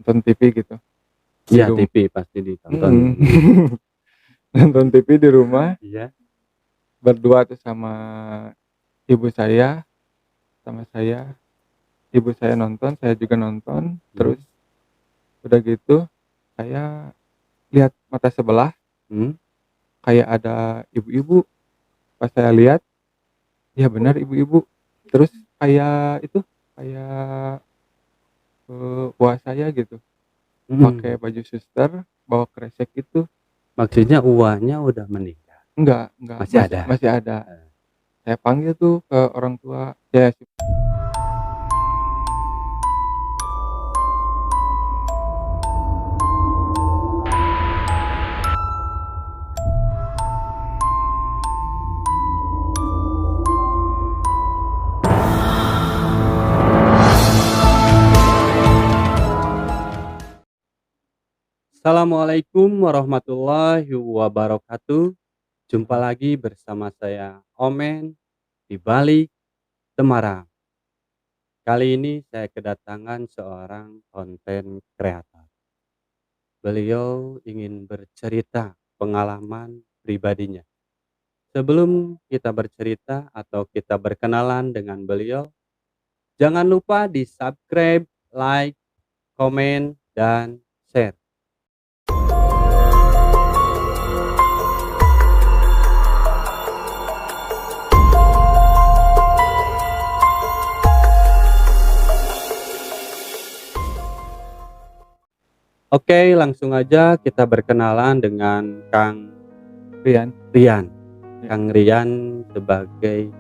nonton TV gitu di Iya, rumah. TV pasti ditonton. Nonton TV di rumah Iya. berdua tuh sama ibu saya, sama saya. Ibu saya nonton, saya juga nonton, terus udah gitu saya lihat mata sebelah Hmm. kayak ada ibu-ibu. Pas saya lihat, ya benar ibu-ibu. Terus kayak itu, kayak buah saya gitu, pakai baju suster, bawa kresek gitu. Maksudnya uangnya udah meninggal? Enggak, Masih ada? masih ada. Saya panggil tuh ke orang tua, ya. Assalamualaikum warahmatullahi wabarakatuh. Jumpa lagi bersama saya Omen di Balik Semarang. Kali ini saya kedatangan seorang konten kreator. Beliau ingin bercerita pengalaman pribadinya. Sebelum kita bercerita atau kita berkenalan dengan beliau, jangan lupa di subscribe, like, komen, dan share. Oke, langsung aja kita berkenalan dengan Kang Rian. Rian. Ya. Kang Rian sebagai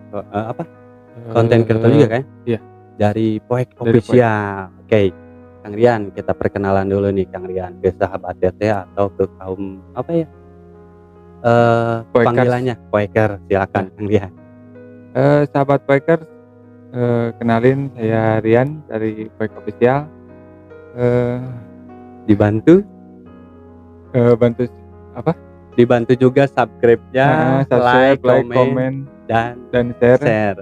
konten kreator juga kan? Iya. Dari Poek Dari Official. Oke, Kang Rian, kita perkenalan dulu nih Kang Rian ke sahabat teteh atau ke kaum apa ya? Poekers. Panggilannya Poeker, silakan Kang Rian. Sahabat Poekers, kenalin saya Rian dari Poek Official. Dibantu Bantu apa? dibantu juga subscribe-nya, Subscribe, like, komen, komen, dan share. share.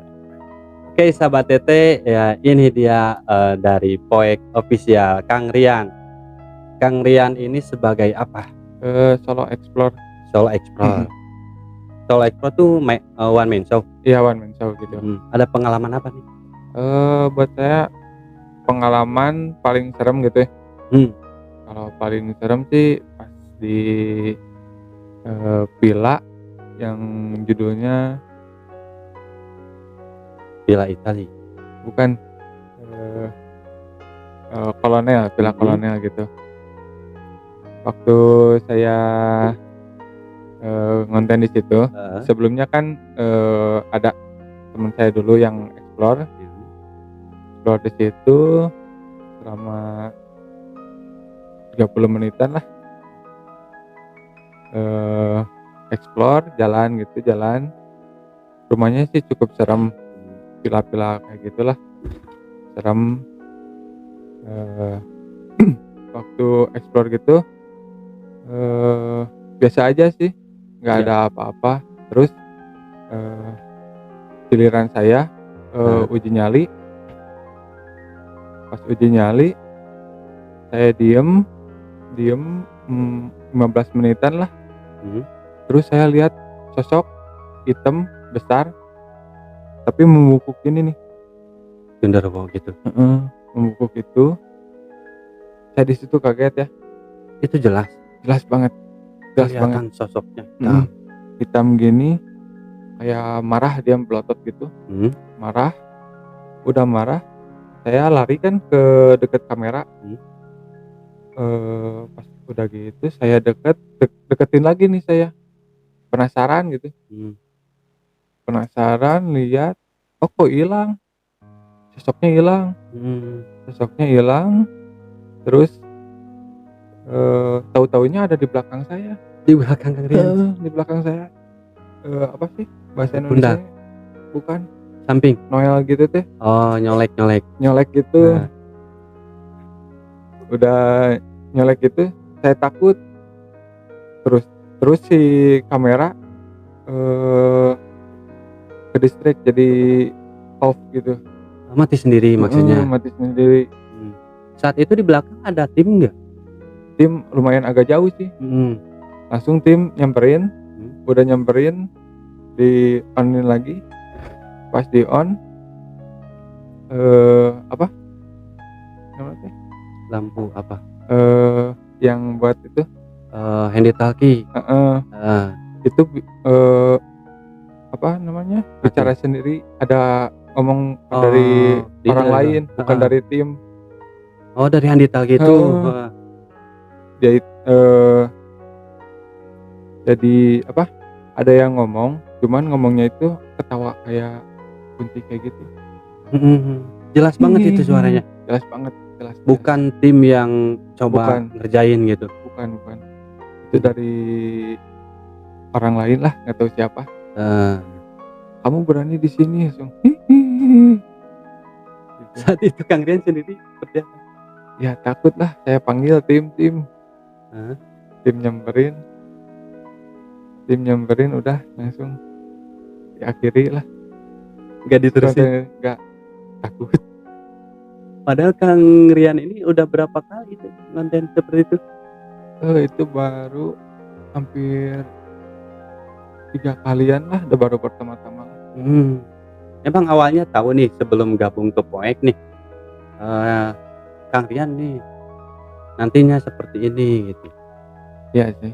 Oke, sahabat Tete, ya ini dia dari Poek Official, Kang Rian. Kang Rian ini sebagai apa? Solo explore. Solo explore. Solo explore tuh one man show. Iya, one man show gitu. Ada pengalaman apa nih? Buat saya pengalaman paling serem gitu ya. Kalau paling serem sih pas di villa yang judulnya Villa Italia. bukan, Kolonel, Villa Kolonel gitu. Waktu saya ngonten di situ, sebelumnya kan ada teman saya dulu yang explore di situ selama 30 menitan lah. Explore, jalan. Rumahnya sih cukup serem, villa-villa kayak gitulah, serem. Waktu explore gitu biasa aja sih, nggak ada apa-apa. Terus giliran saya uji nyali. Pas uji nyali saya diem 15 menitan lah. Terus saya lihat sosok hitam besar tapi membungkuk ini nih, genderuwo gitu. Membungkuk itu. Saya di situ kaget ya. Itu jelas banget, kelihatan sosoknya hitam gini, kayak marah, dia melotot gitu. Marah, udah marah, saya lari kan ke deket kamera. Pas udah gitu saya deketin lagi nih, saya penasaran gitu. Penasaran lihat, oh kok hilang, sosoknya hilang. Terus tahu-taunya ada di belakang saya. Di belakang Kang Rian? Di belakang saya. Apa sih bahasa Indonesia? Bukan, samping, Noel gitu teh. Oh, nyolek gitu. Udah nyolek gitu, saya takut. Terus si kamera ke distract, jadi off gitu. mati sendiri maksudnya. Mati sendiri. Saat itu di belakang ada tim nggak? Tim lumayan agak jauh sih. Langsung tim nyamperin, udah nyamperin di onin lagi. Pas di on apa namanya teh? Lampu apa? Yang buat itu Handy talkie. itu apa namanya, bicara sendiri, ada ngomong dari orang lain, bukan dari tim. Oh, dari Handy talkie itu. Jadi apa, ada yang ngomong, cuman ngomongnya itu ketawa kayak kunti kayak gitu. Jelas banget itu suaranya. Jelas banget, jelas. Bukan tim yang coba ngerjain gitu. Bukan. Itu dari orang lain lah, nggak tahu siapa. Kamu berani di sini langsung. Gitu. Saat itu Kang Rian sendiri seperti apa? Ya takut lah, saya panggil tim nyamperin udah langsung diakhiri lah. Nggak diterusin? Nggak, takut. Padahal Kang Rian ini udah berapa kali itu konten seperti itu? Itu baru hampir 3 kalian lah, udah baru pertama-tama. Emang awalnya tahu nih sebelum gabung ke Poek nih, Kang Rian nih nantinya seperti ini gitu? Iya sih,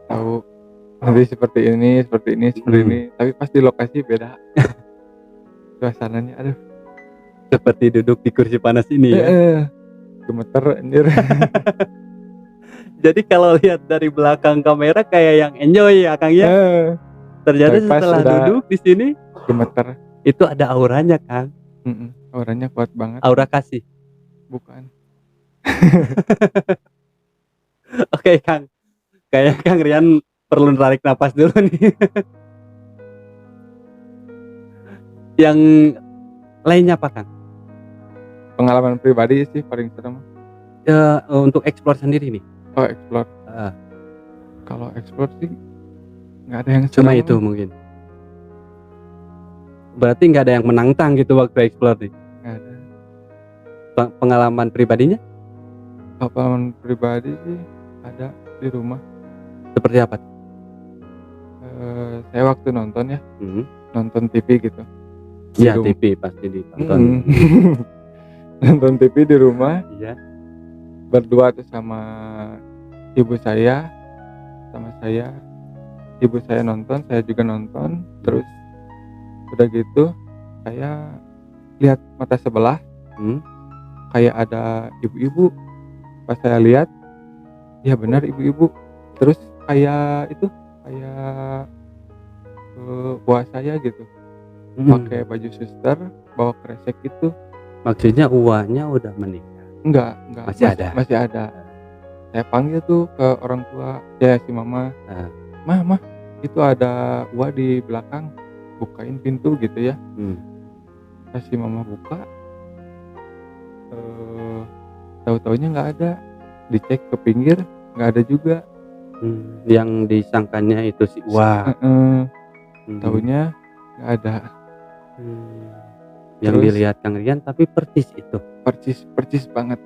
tahu nanti seperti ini. Tapi pas di lokasi beda. Suasananya aduh, seperti duduk di kursi panas ini ya. Gemeter anjir. Jadi kalau lihat dari belakang kamera kayak yang enjoy ya Kang ya. Ternyata setelah duduk di sini gemeter. Itu ada auranya Kang. Auranya kuat banget. Aura kasih. Bukan. Oke Kang, kayak Kang Rian perlu tarik napas dulu nih. Yang lainnya apa Kang? Pengalaman pribadi sih paling serem. Untuk explore sendiri nih. Oh, explore. Kalau explore sih nggak ada yang cuma itu mungkin. Berarti nggak ada yang menantang gitu waktu explore nih? Nggak ada. Pengalaman pribadinya? Pengalaman pribadi sih ada di rumah. Seperti apa? Saya waktu nonton ya, nonton TV gitu. Iya, TV pasti ditonton. Nonton TV di rumah. Iya. Berdua tuh sama ibu saya, ibu saya nonton, saya juga nonton. Terus udah gitu saya lihat mata sebelah, kayak ada ibu-ibu. Pas saya lihat, ya benar ibu-ibu. Terus kayak itu, kayak buah saya gitu, pakai baju suster, bawa kresek gitu. Maksudnya uahnya udah menikah? Enggak, masih ada. Saya panggil tuh ke orang tua, ya si mama. Mah, itu ada uah di belakang, bukain pintu gitu ya. Pas si mama buka, tahu-taunya nggak ada. Dicek ke pinggir, nggak ada juga. Yang disangkanya itu si uah. Taunya nggak ada. Yang terus dilihat Kang Rian tapi percis itu. Percis banget.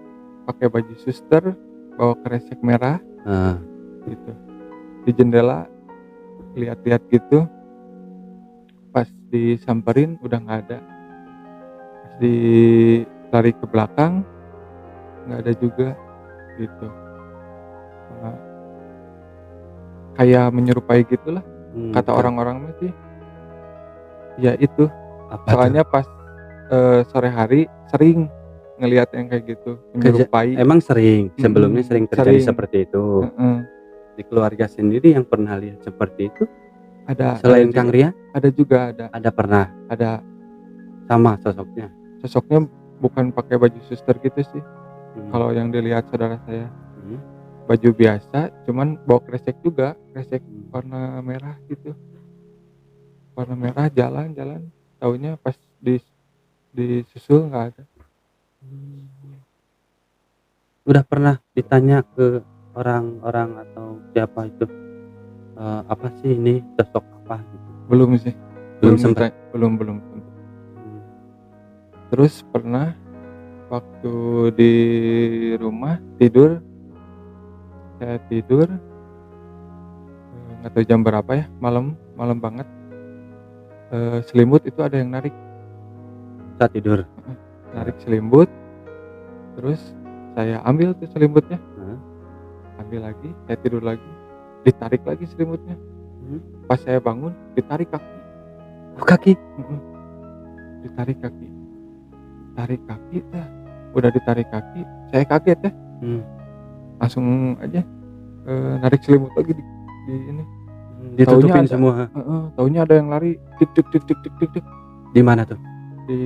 Pakai baju suster, bawa kresek merah. Gitu. Di jendela lihat-lihat gitu. Pas disamperin udah nggak ada. Pas lari ke belakang nggak ada juga gitu. Kayak menyerupai gitulah. Kata orang-orang masih. Ya itu. Soalnya pas sore hari sering ngelihat yang kayak gitu, menyerupai. Emang sering? Sebelumnya sering terjadi seperti itu? Di keluarga sendiri yang pernah lihat seperti itu? Ada. Selain Kang Rian? Ada juga, ada. Ada pernah? Ada. Sama sosoknya? Sosoknya bukan pakai baju suster gitu sih. Kalau yang dilihat saudara saya, baju biasa, cuman bawa kresek juga, kresek warna merah gitu. Warna merah, jalan. Taunya pas disusul nggak ada. Udah pernah ditanya ke orang-orang atau siapa itu, apa sih ini sosok apa gitu? Belum sih. Belum sempat. Belum. Terus pernah waktu di rumah tidur, saya tidur, nggak tahu jam berapa ya, malam malam banget, selimut itu ada yang narik, Saat tidur? narik selimut, terus saya ambil tuh selimutnya, Heeh. ambil lagi, saya tidur lagi, ditarik lagi selimutnya. Pas saya bangun, ditarik kaki, Oh, kaki? ditarik kaki, tarik kaki dah, udah ditarik kaki, saya kaget ya, langsung aja, narik selimut lagi di ini, taunya Ditutupin ada, semua? taunya ada yang lari, cek cek cek cek cek cek cek, Di mana tuh? di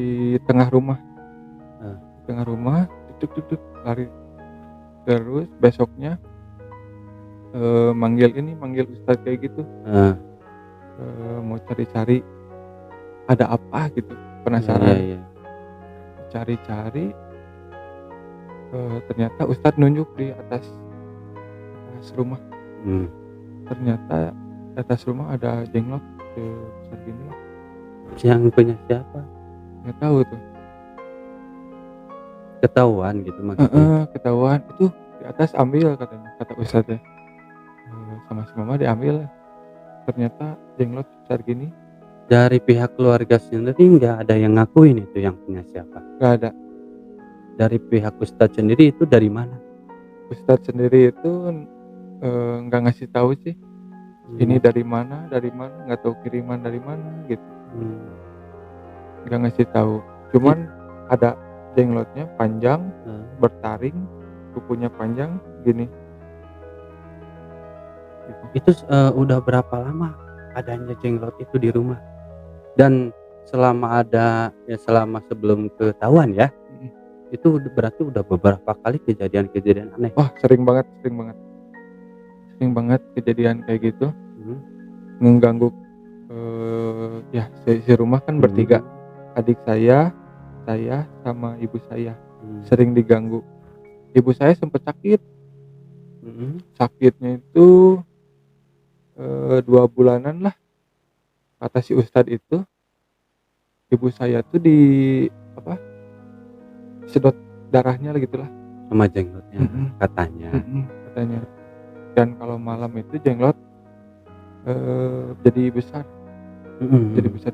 tengah rumah, Heeh. tengah rumah, cek cek cek cek, lari. Terus besoknya, manggil ustadz kayak gitu, Heeh. mau cari-cari ada apa gitu, Iya penasaran, iya. cari-cari, ternyata ustadz nunjuk di atas rumah, ternyata di atas rumah ada jenglot sebesar gini lah, Yang punya siapa? nggak tahu tuh. Ketahuan gitu maksudnya? Ketahuan, itu di atas ambil katanya, kata ustadz ya, sama si mama diambil, ternyata jenglot sebesar gini, Dari pihak keluarga sendiri nggak ada yang ngakuin itu yang punya siapa? nggak ada. Dari pihak ustadz sendiri itu dari mana? Ustadz sendiri itu nggak ngasih tahu sih, ini dari mana, nggak tahu kiriman dari mana gitu, nggak ngasih tahu. Cuman ada jenglotnya panjang, bertaring, kukunya panjang gini. Itu udah berapa lama adanya jenglot itu di rumah? Dan selama ada ya selama sebelum ketahuan ya, itu berarti udah beberapa kali kejadian-kejadian aneh? Wah, sering banget kejadian kayak gitu, mengganggu, ya si rumah kan bertiga, adik saya sama ibu saya, sering diganggu. Ibu saya sempat sakit, sakitnya itu 2 bulanan lah, kata si ustadz itu. Ibu saya tuh sedot darahnya lah gitulah, Sama jenglotnya katanya. katanya. Dan kalau malam itu jenglot jadi besar,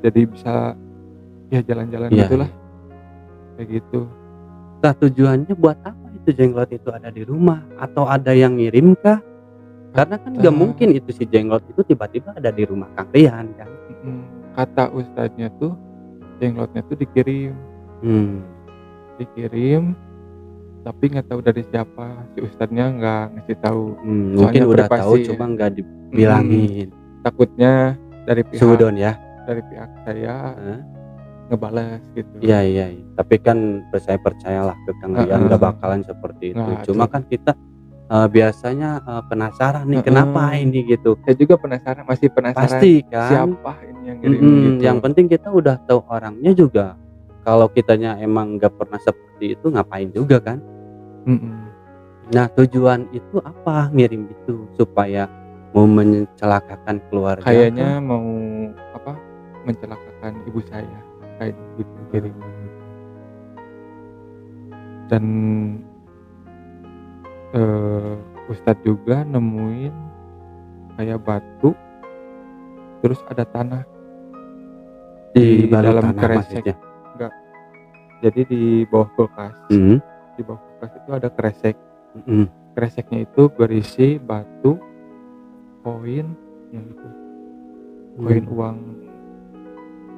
jadi bisa ya jalan-jalan Iya, gitulah, iya. kayak gitu. Nah, tujuannya buat apa itu jenglot itu ada di rumah? Atau ada yang ngirim kah? Karena kan nggak mungkin itu si jenglot itu tiba-tiba ada di rumah Kang Rian kan? Kata ustadznya tuh jenglotnya tuh dikirim, tapi nggak tahu dari siapa, si ustadznya nggak ngasih tahu. Mungkin Soalnya udah tahu privasi, cuma nggak dibilangin. takutnya dari pihak Suudon ya? saya ngebales gitu. Iya iya. Tapi kan saya percayalah ke Kang Rian nggak bakalan seperti itu. Nah, Cuma kan kita biasanya penasaran nih kenapa ini gitu. Saya juga penasaran, masih penasaran Pasti kan? siapa ini yang ngirim gitu. Yang penting kita udah tahu orangnya juga. Kalau kitanya emang nggak pernah seperti itu ngapain juga kan? Nah, tujuan itu apa ngirim itu? Supaya mau mencelakakan keluarga? Kayaknya mau mencelakakan ibu saya, kayak gitu kirim. Dan ustadz juga nemuin kayak batu, terus ada tanah Di dalam tanah kresek. maksudnya? Enggak, jadi di bawah kulkas, di bawah kulkas itu ada kresek. Kreseknya itu berisi batu, koin, yang itu koin uang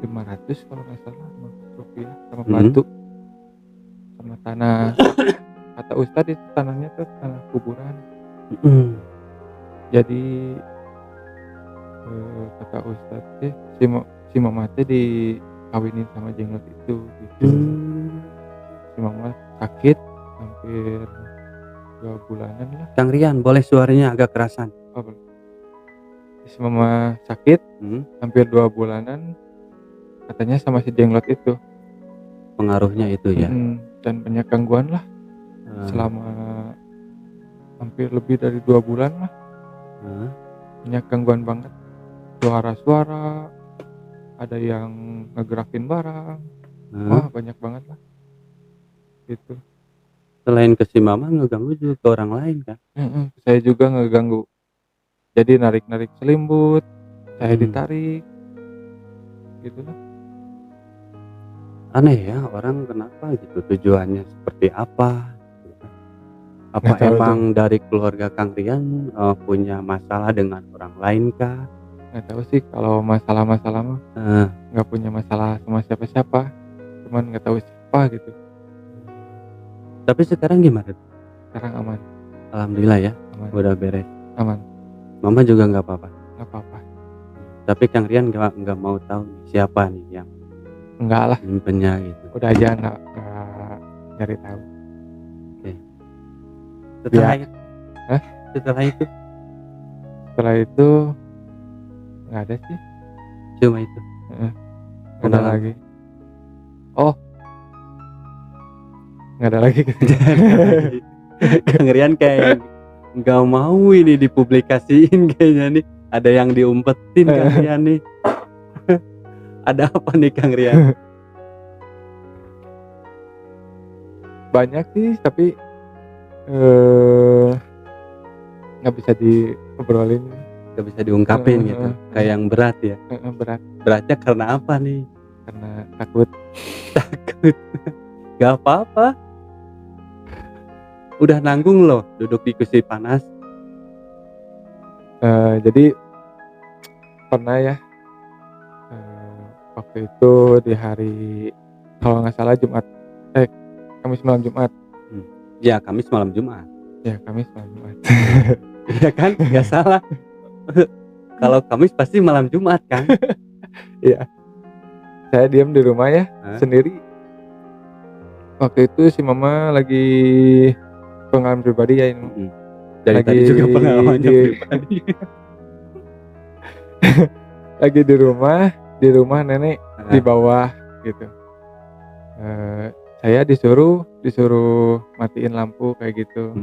500 kalau nggak salah, rupiah, sama batu, sama tanah. Kata ustadz itu tanahnya tuh tanah kuburan. Jadi kata ustadz si mama teh dikawinin sama jenglot itu gitu. Si mama sakit hampir 2 bulanan lah. Kang Rian, boleh suaranya agak kerasan? Si mama sakit hampir 2 bulanan, katanya sama si jenglot itu. Pengaruhnya itu ya? Dan banyak gangguan lah selama hampir lebih dari 2 bulan lah. Banyak gangguan banget, suara-suara, ada yang ngegerakin barang, wah banyak banget lah. gitu. Selain ke si mama ngeganggu juga ke orang lain kan? Saya juga ngeganggu. Jadi narik-narik selimut, saya Hmm. ditarik, gitu lah. Aneh ya orang kenapa gitu, tujuannya seperti apa? Apa Nggak tahu tuh, emang dari keluarga Kang Rian punya masalah dengan orang lain kah? nggak tahu sih kalau masalah-masalah mah Eh, nggak punya masalah sama siapa-siapa, cuman nggak tahu siapa gitu. tapi sekarang gimana? Sekarang aman, Alhamdulillah ya, aman, udah beres. aman, Mama juga nggak apa-apa. nggak apa-apa. Tapi Kang Rian nggak mau tahu nih, siapa nih yang Enggak lah, nyimpennya gitu. udah aja nggak nyari tahu. Oke. Setelah Biar, itu, Hah? setelah itu Setelah itu nggak ada sih, cuma itu. nggak ada Pengalaman. lagi. Oh, nggak ada lagi. Kang Rian kayak nggak mau ini dipublikasiin kayaknya nih. Ada yang diumpetin Kang Rian nih. Ada apa nih Kang Rian? Banyak sih, tapi nggak bisa diobrolin. Gak bisa diungkapin gitu. Kayak yang berat ya. Berat Beratnya karena apa nih? karena takut. Takut. Gak apa-apa. Udah nanggung loh duduk di kursi panas. Jadi pernah ya, waktu itu di hari, kalau nggak salah Kamis malam Jumat. Ya Kamis malam Jumat. Ya, Kamis malam Jumat. Iya kan? Gak salah. Kalau Kamis pasti malam Jumat kan? Iya. Saya diam di rumah ya, sendiri. Waktu itu si mama lagi pengalaman pribadi ya ini. Dari Lagi tadi juga pengalamannya pribadi. Lagi di rumah nenek di bawah gitu. Saya disuruh matiin lampu kayak gitu.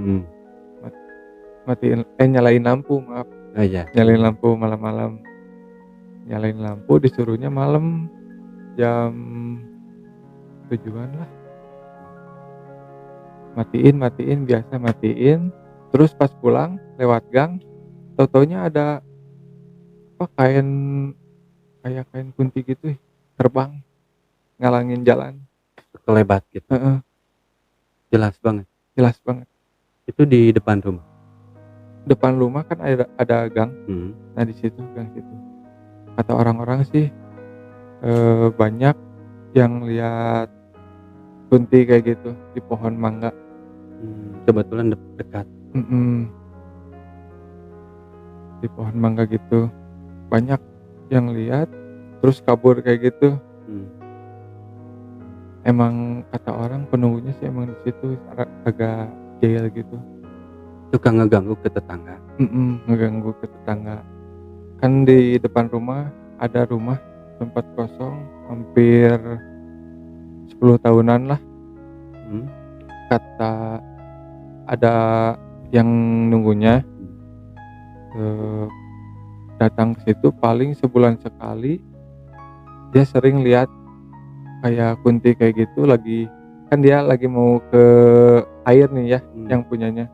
Nyalain lampu, maaf. Iya. Nyalain lampu malam-malam. Nyalain lampu disuruhnya malam jam 7-an lah. Matiin biasa matiin. Terus pas pulang lewat gang, tau-taunya ada apa, kayak kain kunti gitu terbang ngalangin jalan. Kelebat gitu. Jelas banget. Itu di depan rumah. Depan rumah kan ada gang. Nah di situ gang situ. Kata orang-orang sih banyak yang lihat kunti kayak gitu di pohon mangga. Kebetulan dekat. Di pohon mangga gitu banyak yang lihat terus kabur kayak gitu. Emang kata orang penunggunya sih emang di situ agak jahil gitu. Suka ngeganggu ke tetangga. Ngeganggu ke tetangga. Kan di depan rumah ada rumah tempat kosong hampir 10 tahunan lah. Kata ada yang nunggunya datang ke situ paling sebulan sekali. Dia sering lihat kayak kunti kayak gitu, kan dia lagi mau ke air nih ya, yang punyanya.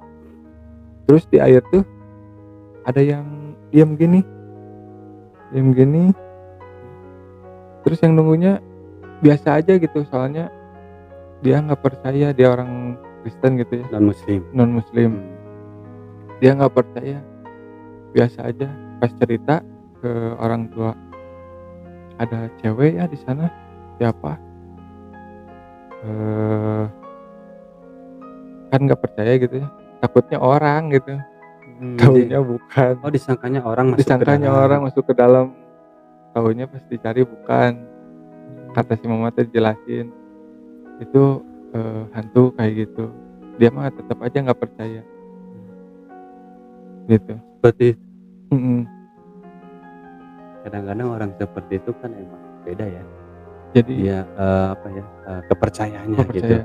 Terus di air tuh ada yang diam gini. Terus yang nunggunya biasa aja gitu, soalnya dia nggak percaya, dia orang Kristen gitu ya, non muslim. Dia nggak percaya, biasa aja. Pas cerita ke orang tua, ada cewek ya di sana, siapa? Kan nggak percaya gitu ya, takutnya orang gitu. Tahunya bukan. Disangkanya orang masuk ke dalam. Tahunya pas dicari bukan. Kata si mama tadi jelasin itu hantu kayak gitu. Dia mah tetap aja nggak percaya. Gitu. Seperti itu. Kadang-kadang orang seperti itu kan emang beda ya. Jadi ya kepercayaannya gitu.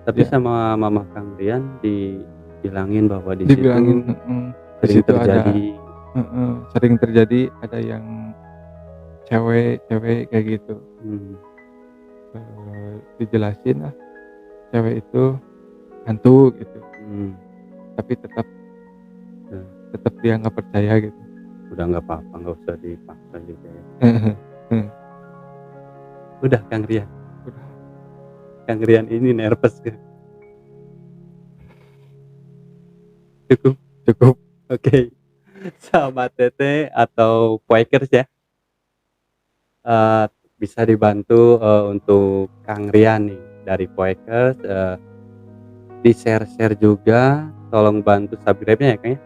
Tapi sama mama Kang Rian dibilangin bahwa di situ sering terjadi. Sering terjadi ada yang cewek kayak gitu. dijelasin lah cewek itu hantu gitu, tapi tetap Eee, tetap dia nggak percaya gitu. udah nggak apa-apa, nggak usah dipaksa juga ya. Udah Kang Rian, Udah. Kang Rian ini nervous ya. Cukup? Cukup. Oke. Sahabat Teteh atau Quakers ya, bisa dibantu, untuk Kang Rian nih dari Quakers, di-share-share juga, tolong bantu subscribe-nya ya Kang ya.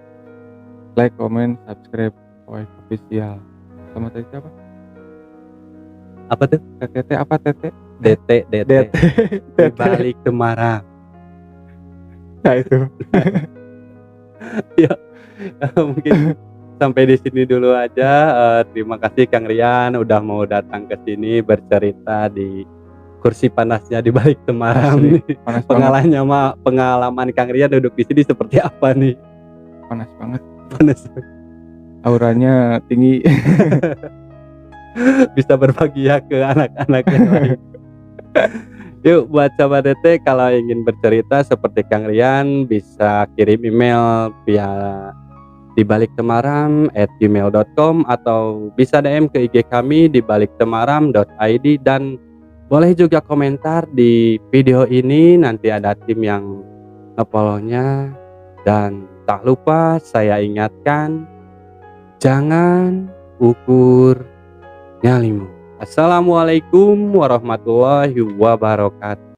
Like, comment, subscribe Quake Official. Sama tadi siapa? Apa tuh? TTT apa Tete? DT DT. di balik Semarang. Nah itu. Ya, mungkin sampai di sini dulu aja. Terima kasih Kang Rian udah mau datang ke sini bercerita di kursi panasnya di balik Semarang Asli, nih. panas banget. Pengalaman Kang Rian duduk di sini seperti apa nih? Panas banget. Panas. Auranya tinggi. Bisa berbagi ya ke anak-anak yang lain. Yuk buat sahabat DT kalau ingin bercerita seperti Kang Rian bisa kirim email via dibaliksemarang@gmail.com atau bisa DM ke IG kami dibaliksemarang.id dan boleh juga komentar di video ini, nanti ada tim yang nge-follow-nya. Dan tak lupa saya ingatkan, jangan ukur nyalimu. Assalamualaikum warahmatullahi wabarakatuh.